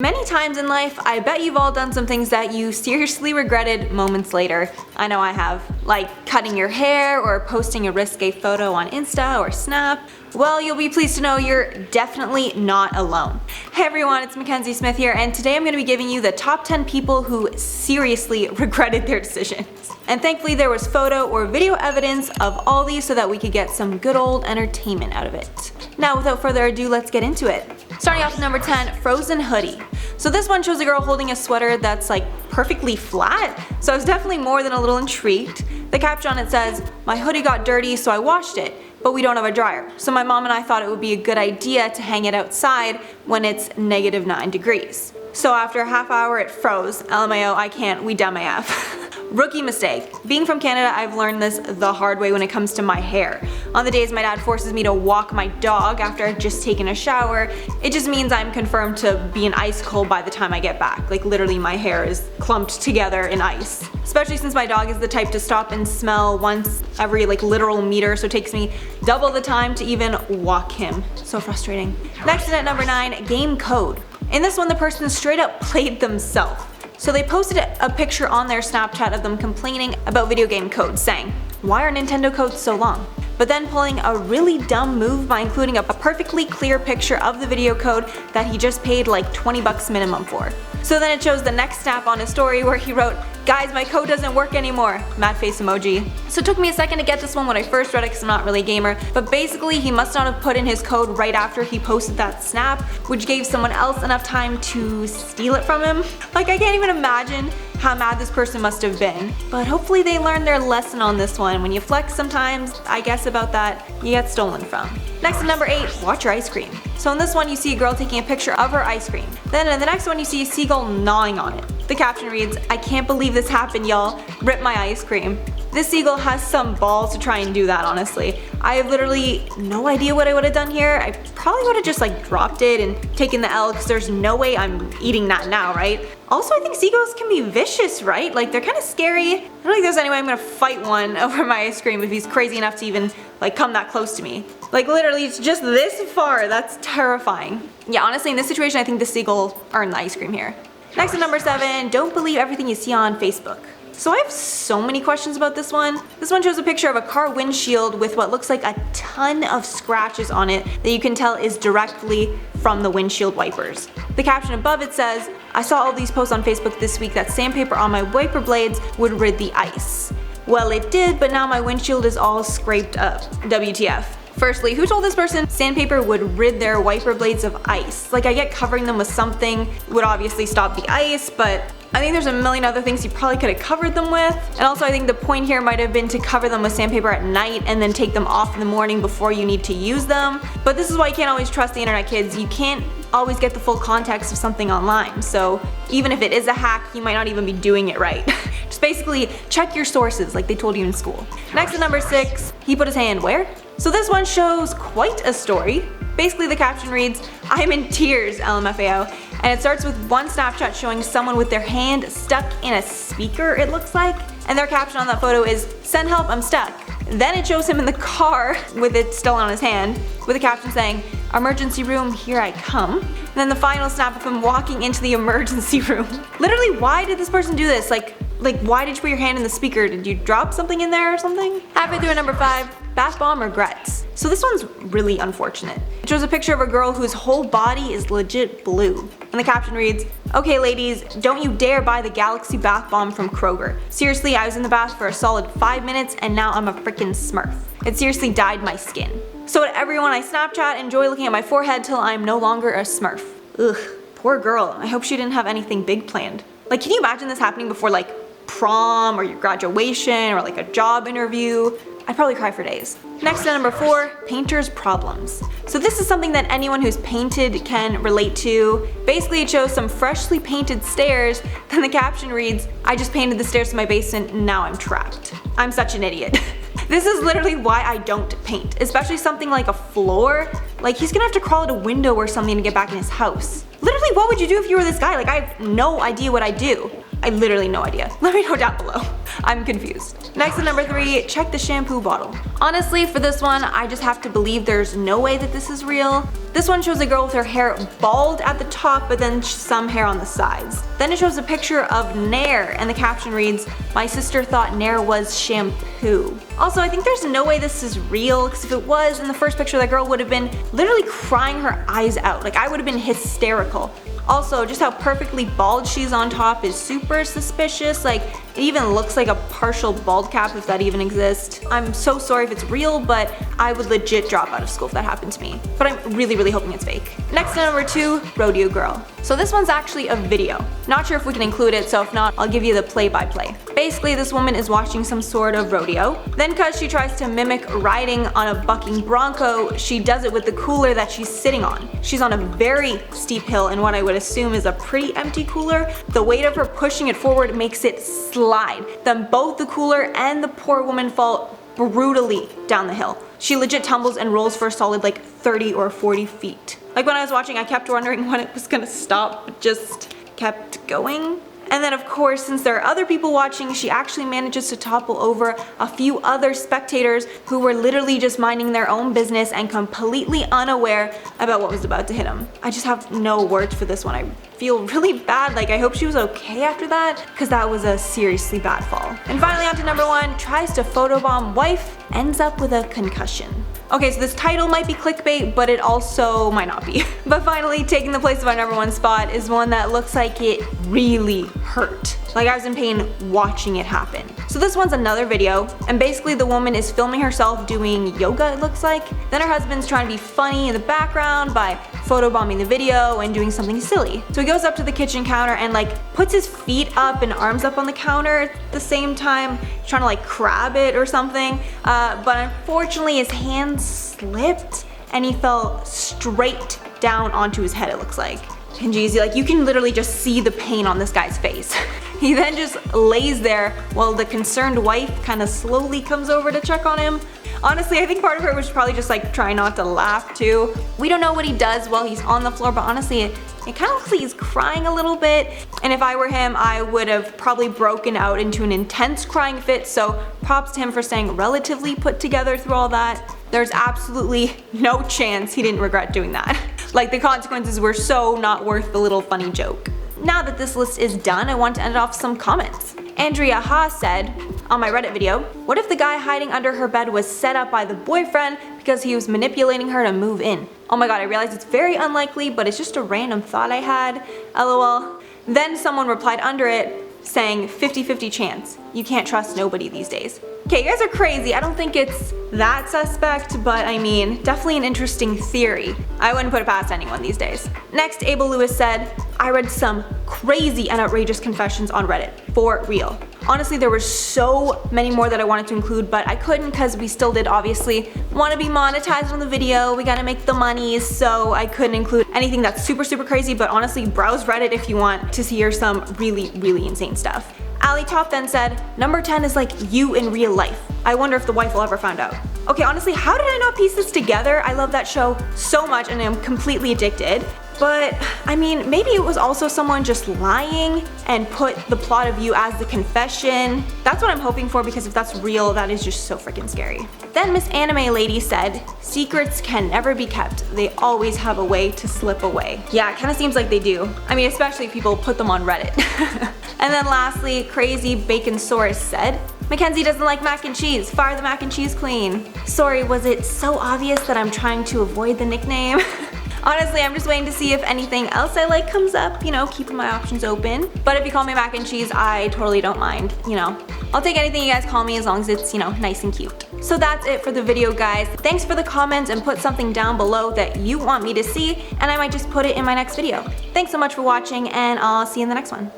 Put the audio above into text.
Many times in life, I bet you've all done some things that you seriously regretted moments later. I know I have. Like cutting your hair or posting a risque photo on Insta or Snap. Well, you'll be pleased to know you're definitely not alone. Hey everyone, it's Mackenzie Smith here, and today I'm going to be giving you the top 10 people who seriously regretted their decisions. And thankfully there was photo or video evidence of all these so that we could get some good old entertainment out of it. Now without further ado, let's get into it. Starting off with number 10, frozen hoodie. So this one shows a girl holding a sweater that's like perfectly flat, so I was definitely more than a little intrigued. The caption on it says, "My hoodie got dirty so I washed it, but we don't have a dryer. So my mom and I thought it would be a good idea to hang it outside when it's -9 degrees. So after a half hour it froze. LMAO, I can't, we dumb AF." Rookie mistake. Being from Canada, I've learned this the hard way when it comes to my hair. On the days my dad forces me to walk my dog after I've just taken a shower, it just means I'm confirmed to be an icicle by the time I get back. Like literally my hair is clumped together in ice. Especially since my dog is the type to stop and smell once every like literal meter, so it takes me double the time to even walk him. So frustrating. Next in at number 9, game code. In this one, the person straight up played themselves. So they posted a picture on their Snapchat of them complaining about video game codes, saying, "Why are Nintendo codes so long?" But then pulling a really dumb move by including a perfectly clear picture of the video code that he just paid like 20 bucks minimum for. So then it shows the next snap on his story where he wrote, "Guys, my code doesn't work anymore," mad face emoji. So it took me a second to get this one when I first read it because I'm not really a gamer, but basically he must not have put in his code right after he posted that snap, which gave someone else enough time to steal it from him. Like I can't even imagine how mad this person must have been. But hopefully they learned their lesson on this one. When you flex sometimes, I guess about that, you get stolen from. Next at number 8, watch your ice cream. So in this one you see a girl taking a picture of her ice cream. Then in the next one you see a seagull gnawing on it. The caption reads, "I can't believe this happened, y'all. Rip my ice cream." This seagull has some balls to try and do that, honestly. I have literally no idea what I would have done here. I probably would have just like dropped it and taken the L because there's no way I'm eating that now, right? Also, I think seagulls can be vicious, right? Like they're kind of scary. I don't think there's any way I'm gonna fight one over my ice cream if he's crazy enough to even like come that close to me. Like literally it's just this far. That's terrifying. Yeah, honestly in this situation I think the seagull earned the ice cream here. Next at number 7, don't believe everything you see on Facebook. So I have so many questions about this one. This one shows a picture of a car windshield with what looks like a ton of scratches on it that you can tell is directly from the windshield wipers. The caption above it says, "I saw all these posts on Facebook this week that sandpaper on my wiper blades would rid the ice. Well, it did, but now my windshield is all scraped up. WTF. Firstly, who told this person sandpaper would rid their wiper blades of ice? Like I get covering them with something would obviously stop the ice, but I think there's a million other things you probably could have covered them with. And also I think the point here might have been to cover them with sandpaper at night and then take them off in the morning before you need to use them. But this is why you can't always trust the internet, kids. You can't always get the full context of something online. So even if it is a hack, you might not even be doing it right. Just basically check your sources like they told you in school. Next at number 6, he put his hand where? So this one shows quite a story. Basically the caption reads, "I'm in tears, LMFAO," and it starts with one Snapchat showing someone with their hand stuck in a speaker, it looks like, and their caption on that photo is, "Send help, I'm stuck." Then it shows him in the car with it still on his hand, with a caption saying, "Emergency room, here I come." And then the final snap of him walking into the emergency room. Literally, why did this person do this? Like why did you put your hand in the speaker? Did you drop something in there or something? Halfway through at number 5, bath bomb regrets. So this one's really unfortunate. It shows a picture of a girl whose whole body is legit blue. And the caption reads, "Okay ladies, don't you dare buy the Galaxy bath bomb from Kroger. Seriously, I was in the bath for a solid 5 minutes and now I'm a freaking smurf. It seriously dyed my skin. So to everyone I Snapchat, enjoy looking at my forehead till I'm no longer a smurf." Ugh, poor girl. I hope she didn't have anything big planned. Like can you imagine this happening before like prom or your graduation or like a job interview? I'd probably cry for days. Next at number 4, painter's problems. So this is something that anyone who's painted can relate to. Basically it shows some freshly painted stairs, then the caption reads, "I just painted the stairs to my basement and now I'm trapped. I'm such an idiot." This is literally why I don't paint, especially something like a floor. Like he's gonna have to crawl out a window or something to get back in his house. Literally, what would you do if you were this guy? Like I have no idea what I'd do. I literally no idea. Let me know down below. I'm confused. Next at number 3, check the shampoo bottle. Honestly, for this one, I just have to believe there's no way that this is real. This one shows a girl with her hair bald at the top, but then some hair on the sides. Then it shows a picture of Nair, and the caption reads, "My sister thought Nair was shampoo." Also, I think there's no way this is real, because if it was, in the first picture that girl would have been literally crying her eyes out. Like, I would have been hysterical. Also, just how perfectly bald she's on top is super suspicious. Like, it even looks like a partial bald cap, if that even exists. I'm so sorry if it's real, but I would legit drop out of school if that happened to me. But I'm really, really hoping it's fake. Next at number 2, Rodeo Girl. So this one's actually a video. Not sure if we can include it, so if not, I'll give you the play-by-play. Basically, this woman is watching some sort of rodeo. Then cause she tries to mimic riding on a bucking bronco, she does it with the cooler that she's sitting on. She's on a very steep hill in what I would assume is a pretty empty cooler. The weight of her pushing it forward makes it slide. Then both the cooler and the poor woman fall brutally down the hill. She legit tumbles and rolls for a solid like 30 or 40 feet. Like, when I was watching, I kept wondering when it was gonna stop, but just kept going. And then of course, since there are other people watching, she actually manages to topple over a few other spectators who were literally just minding their own business and completely unaware about what was about to hit them. I just have no words for this one. I feel really bad. Like, I hope she was okay after that, because that was a seriously bad fall. And finally, on to number 1, tries to photobomb wife, ends up with a concussion. Okay, so this title might be clickbait, but it also might not be. But finally, taking the place of our number 1 spot is one that looks like it really hurt. Like, I was in pain watching it happen. So this one's another video, and basically the woman is filming herself doing yoga, it looks like. Then her husband's trying to be funny in the background by photobombing the video and doing something silly. So he goes up to the kitchen counter and like puts his feet up and arms up on the counter at the same time, trying to like grab it or something. But unfortunately his hand slipped and he fell straight down onto his head, it looks like. And geez, like, you can literally just see the pain on this guy's face. He then just lays there while the concerned wife kind of slowly comes over to check on him. Honestly, I think part of her was probably just like trying not to laugh too. We don't know what he does while he's on the floor, but honestly, it kind of looks like he's crying a little bit. And if I were him, I would have probably broken out into an intense crying fit, so props to him for staying relatively put together through all that. There's absolutely no chance he didn't regret doing that. Like, the consequences were so not worth the little funny joke. Now that this list is done, I want to end it off with some comments. Andrea Ha said, on my Reddit video, what if the guy hiding under her bed was set up by the boyfriend because he was manipulating her to move in? Oh my god, I realize it's very unlikely, but it's just a random thought I had. LOL. Then someone replied under it saying 50-50 chance. You can't trust nobody these days. Okay, you guys are crazy. I don't think it's that suspect, but I mean, definitely an interesting theory. I wouldn't put it past anyone these days. Next, Abel Lewis said, I read some crazy and outrageous confessions on Reddit. For real. Honestly, there were so many more that I wanted to include, but I couldn't because we still did obviously want to be monetized on the video. We gotta make the money, so I couldn't include anything that's super crazy, but honestly, browse Reddit if you want to hear some really insane stuff. Ali Top then said, number 10 is like you in real life. I wonder if the wife will ever find out. Okay, honestly, how did I not piece this together? I love that show so much and I'm completely addicted. But, I mean, maybe it was also someone just lying and put the plot of you as the confession. That's what I'm hoping for, because if that's real, that is just so freaking scary. Then Miss Anime Lady said, secrets can never be kept. They always have a way to slip away. Yeah, it kind of seems like they do. I mean, especially if people put them on Reddit. And then lastly, Crazy Baconsaurus said, Mackenzie doesn't like mac and cheese. Fire the mac and cheese queen. Sorry, was it so obvious that I'm trying to avoid the nickname? Honestly, I'm just waiting to see if anything else I like comes up, you know, keeping my options open. But if you call me mac and cheese, I totally don't mind, you know. I'll take anything you guys call me as long as it's, you know, nice and cute. So that's it for the video, guys. Thanks for the comments, and put something down below that you want me to see, and I might just put it in my next video. Thanks so much for watching, and I'll see you in the next one.